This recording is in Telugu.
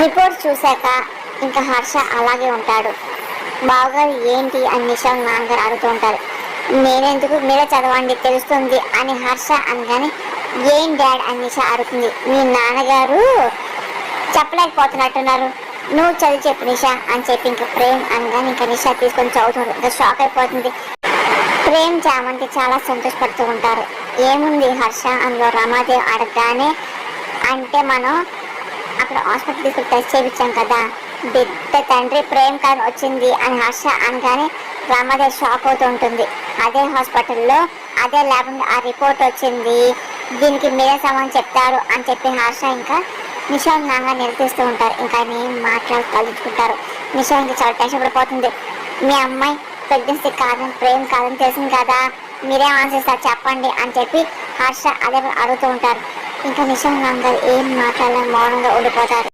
రిపోర్ట్ చూశాక ఇంకా హర్ష అలాగే ఉంటాడు. బావగారు ఏంటి అని నిషాల్ నాన్నగారు అడుగుతూ ఉంటారు. నేనెందుకు, మీరే చదవండి తెలుస్తుంది అని హర్ష అనగానే, ఏం డాడ్ అని నిషా అడుగుతుంది. మీ నాన్నగారు చెప్పలేకపోతున్నట్టున్నారు, నువ్వు చదివి చెప్పు నిషా అని చెప్పి ఇంకా ప్రేమ్ అనగానే ఇంకా నిషా తీసుకొని చదువుతుంది. ఇంకా షాక్ అయిపోతుంది. ప్రేమ్ చామంతి చాలా సంతోషపడుతూ ఉంటారు. ఏముంది హర్ష అందులో రమాదేవి అడగగానే, అంటే మనం అక్కడ హాస్పిటల్ తీసుకుని టెస్ట్ చేయించాం కదా, బిడ్డ తండ్రి ప్రేమ్ కాని వచ్చింది అని హర్ష అనగానే రమాదేవి షాక్ అవుతూ ఉంటుంది. అదే హాస్పిటల్లో అదే ల్యాబ్ నుండి ఆ రిపోర్ట్ వచ్చింది, దీనికి మీరే సమాధానం చెప్తారు అని చెప్పి హర్ష ఇంకా నిషాల్ నాన్న నిలదీస్తూ ఉంటారు. ఇంకా ఆయన ఏం మాట్లాడి తలుచుకుంటారు. నిషా ఇంకా చాలా టెన్షన్ పడిపోతుంది. మీ అమ్మాయి ప్రెగ్నెన్సీ కాదని, ప్రేమ్ కాదని తెలిసింది కదా, మీరేం ఆన్సర్ చెప్పండి అని చెప్పి హర్ష అదే అడుగుతూ ఉంటారు. ఇంకా నిషాల్ నాన్న ఏం మాట్లాడాలని మౌనంగా ఉండిపోతారు.